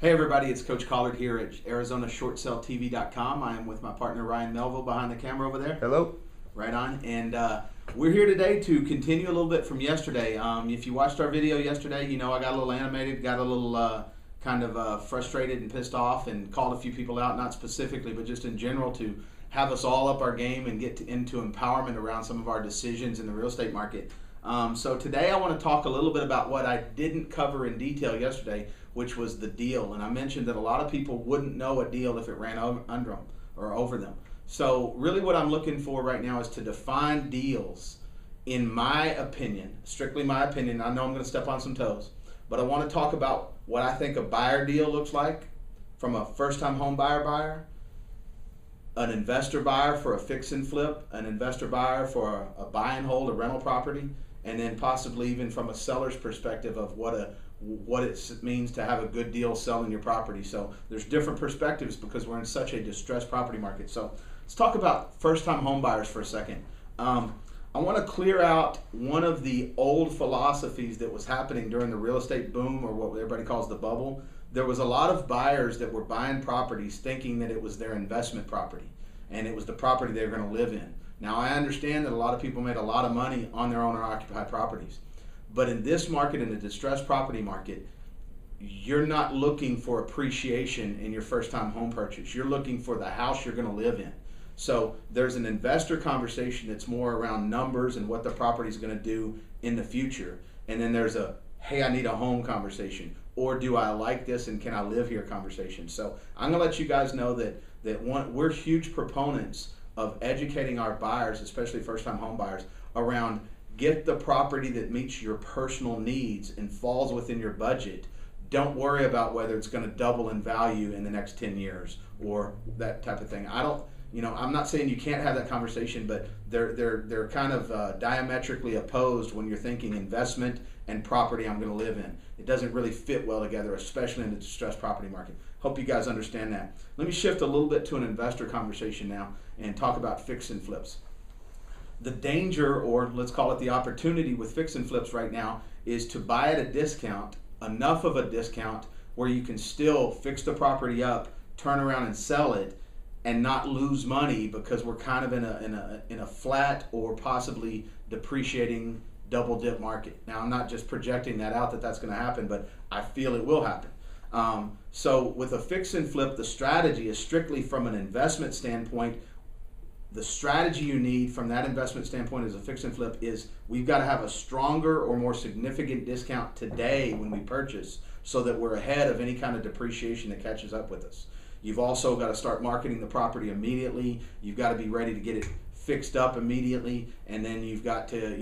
Hey everybody, it's Coach Collard here at ArizonaShortSellTV.com. I am with my partner Ryan Melville behind the camera over there. Hello. Right on. And we're here today to continue a little bit from yesterday. If you watched our video yesterday, you know I got a little animated, got a little frustrated and pissed off and called a few people out, not specifically, but just in general to have us all up our game and get into empowerment around some of our decisions in the real estate market. So today I want to talk a little bit about what I didn't cover in detail yesterday, which was the deal. And I mentioned that a lot of people wouldn't know a deal if it ran under them or over them. So really what I'm looking for right now is to define deals, in my opinion, strictly my opinion. I know I'm going to step on some toes, but I want to talk about what I think a buyer deal looks like from a first-time home buyer, an investor buyer for a fix and flip, an investor buyer for a buy and hold, a rental property, and then possibly even from a seller's perspective of what it means to have a good deal selling your property. So there's different perspectives because we're in such a distressed property market. So let's talk about first-time home buyers for a second. I want to clear out one of the old philosophies that was happening during the real estate boom, or what everybody calls the bubble. There was a lot of buyers that were buying properties thinking that it was their investment property and it was the property they were going to live in. Now I understand that a lot of people made a lot of money on their owner-occupied properties. But in this market, in the distressed property market, you're not looking for appreciation in your first-time home purchase. You're looking for the house you're going to live in. So there's an investor conversation that's more around numbers and what the property is going to do in the future. And then there's a, hey, I need a home conversation. Or do I like this and can I live here conversation? So I'm going to let you guys know that we're huge proponents of educating our buyers, especially first-time home buyers, around get the property that meets your personal needs and falls within your budget. Don't worry about whether it's going to double in value in the next 10 years or that type of thing. I'm not saying you can't have that conversation, but they're kind of diametrically opposed when you're thinking investment and property I'm going to live in. It doesn't really fit well together, especially in the distressed property market. Hope you guys understand that. Let me shift a little bit to an investor conversation now and talk about fix and flips. The danger, or let's call it the opportunity with fix and flips right now, is to buy at a discount, enough of a discount where you can still fix the property up, turn around and sell it, and not lose money because we're kind of in a flat or possibly depreciating double dip market. Now I'm not just projecting that out that that's going to happen, but I feel it will happen. So with a fix and flip, the strategy is strictly from an investment standpoint. The strategy you need from that investment standpoint as a fix and flip is we've got to have a stronger or more significant discount today when we purchase so that we're ahead of any kind of depreciation that catches up with us. You've also got to start marketing the property immediately. You've got to be ready to get it fixed up immediately, and then you've got to,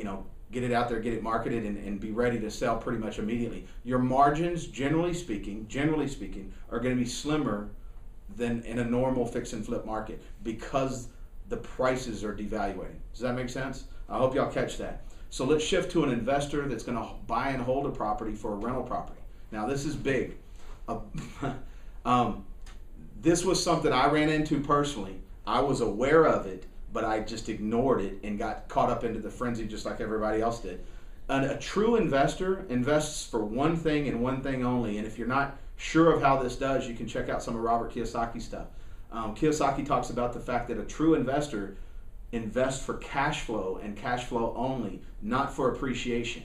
get it out there, get it marketed, and be ready to sell pretty much immediately. Your margins, generally speaking, are going to be slimmer than in a normal fix and flip market because the prices are devaluating. Does that make sense? I hope y'all catch that. So let's shift to an investor that's going to buy and hold a property for a rental property. Now this is big. This was something I ran into personally. I was aware of it, but I just ignored it and got caught up into the frenzy just like everybody else did. A true investor invests for one thing and one thing only. And if you're not sure of how this does, you can check out some of Robert Kiyosaki's stuff. Kiyosaki talks about the fact that a true investor invests for cash flow and cash flow only, not for appreciation.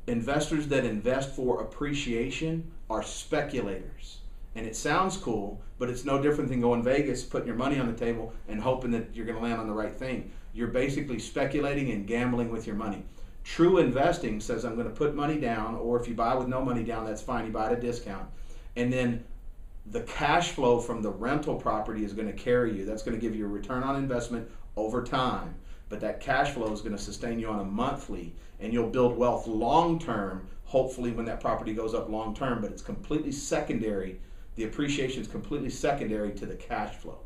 Investors that invest for appreciation are speculators. And it sounds cool, but it's no different than going Vegas, putting your money on the table and hoping that you're going to land on the right thing. You're basically speculating and gambling with your money. True investing says I'm going to put money down, or if you buy with no money down, that's fine. You buy at a discount. And then the cash flow from the rental property is going to carry you. That's going to give you a return on investment over time. But that cash flow is going to sustain you on a monthly, and you'll build wealth long term, hopefully when that property goes up long term, but it's completely secondary. The appreciation is completely secondary to the cash flow.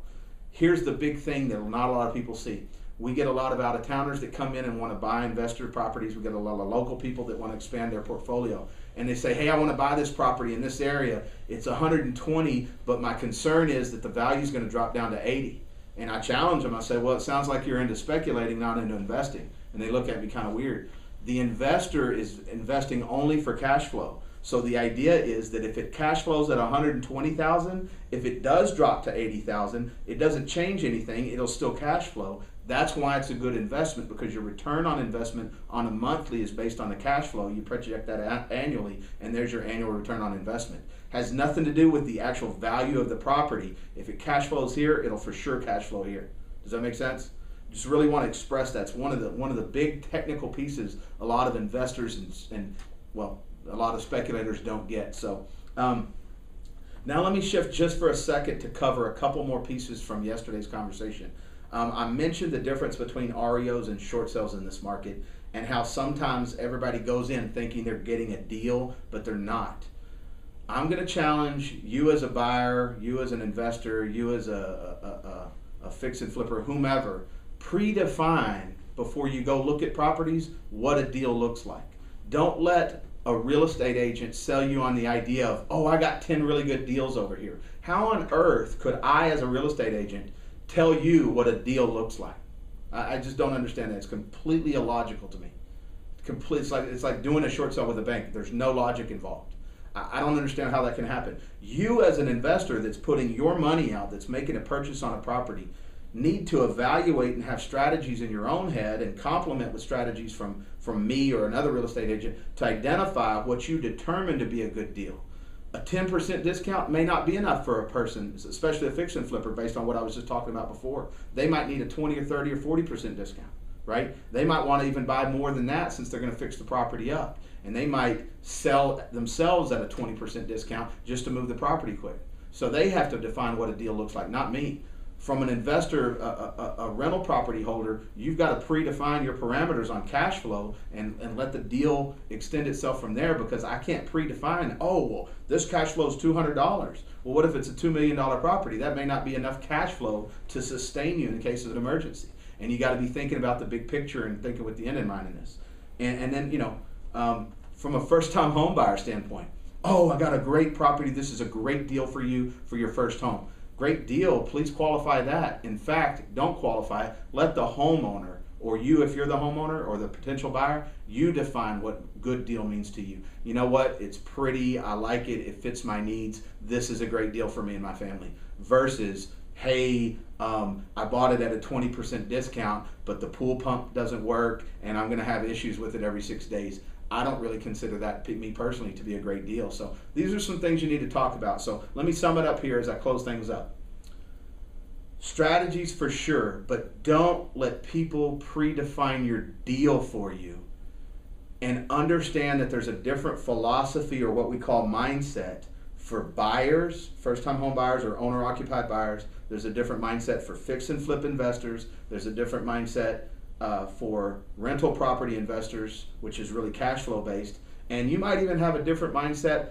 Here's the big thing that not a lot of people see. We get a lot of out-of-towners that come in and want to buy investor properties. We get a lot of local people that want to expand their portfolio. And they say, hey, I want to buy this property in this area. It's 120, but my concern is that the value is going to drop down to 80. And I challenge them. I say, well, it sounds like you're into speculating, not into investing. And they look at me kind of weird. The investor is investing only for cash flow. So the idea is that if it cash flows at 120,000, if it does drop to 80,000, it doesn't change anything, it'll still cash flow. That's why it's a good investment, because your return on investment on a monthly is based on the cash flow. You project that annually, and there's your annual return on investment. Has nothing to do with the actual value of the property. If it cash flows here, it'll for sure cash flow here. Does that make sense? Just really want to express that's one of the big technical pieces a lot of investors and well, a lot of speculators don't get. So now let me shift just for a second to cover a couple more pieces from yesterday's conversation. I mentioned the difference between REOs and short sales in this market, and how sometimes everybody goes in thinking they're getting a deal, but they're not. I'm going to challenge you as a buyer, you as an investor, you as a fix and flipper, whomever, predefine before you go look at properties what a deal looks like. Don't let a real estate agent sell you on the idea of, oh, I got 10 really good deals over here. How on earth could I, as a real estate agent, tell you what a deal looks like? I just don't understand that. It's completely illogical to me. It's like doing a short sale with a bank. There's no logic involved. I don't understand how that can happen. You as an investor that's putting your money out, that's making a purchase on a property, need to evaluate and have strategies in your own head and complement with strategies from me or another real estate agent to identify what you determine to be a good deal. A 10% discount may not be enough for a person, especially a fix and flipper, based on what I was just talking about before. They might need a 20 or 30 or 40% discount, right? They might want to even buy more than that since they're going to fix the property up. And they might sell themselves at a 20% discount just to move the property quick. So they have to define what a deal looks like, not me. From an investor, a rental property holder, you've got to predefine your parameters on cash flow and let the deal extend itself from there, because I can't predefine, oh, well, this cash flow is $200. Well, what if it's a $2 million property? That may not be enough cash flow to sustain you in case of an emergency. And you got to be thinking about the big picture and thinking with the end in mind in this. And then, from a first-time home buyer standpoint, oh, I got a great property. This is a great deal for you for your first home. Great deal, please qualify that. In fact, don't qualify it. Let the homeowner, or you if you're the homeowner or the potential buyer, you define what good deal means to you. You know what, it's pretty, I like it, it fits my needs, this is a great deal for me and my family. Versus, hey, I bought it at a 20% discount, but the pool pump doesn't work and I'm gonna have issues with it every 6 days. I don't really consider that, me personally, to be a great deal. So these are some things you need to talk about. So let me sum it up here as I close things up. Strategies for sure, but don't let people predefine your deal for you. And understand that there's a different philosophy, or what we call mindset, for buyers, first-time home buyers or owner-occupied buyers. There's a different mindset for fix and flip investors. There's a different mindset for rental property investors, which is really cash flow based. And you might even have a different mindset,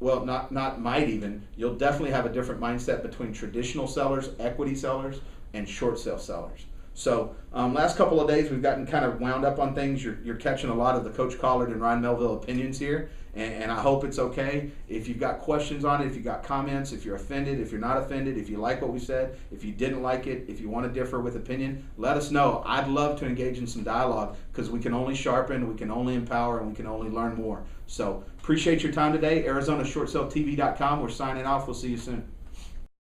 well, not might even, you'll definitely have a different mindset between traditional sellers, equity sellers, and short sale sellers. So last couple of days we've gotten kind of wound up on things. You're catching a lot of the Coach Collard and Ryan Melville opinions here, and I hope it's okay. If you've got questions on it, if you've got comments, if you're offended, if you're not offended, if you like what we said, if you didn't like it, if you want to differ with opinion, let us know. I'd love to engage in some dialogue, because we can only sharpen, we can only empower, and we can only learn more. So appreciate your time today. ArizonaShortSaleTV.com. We're signing off. We'll see you soon.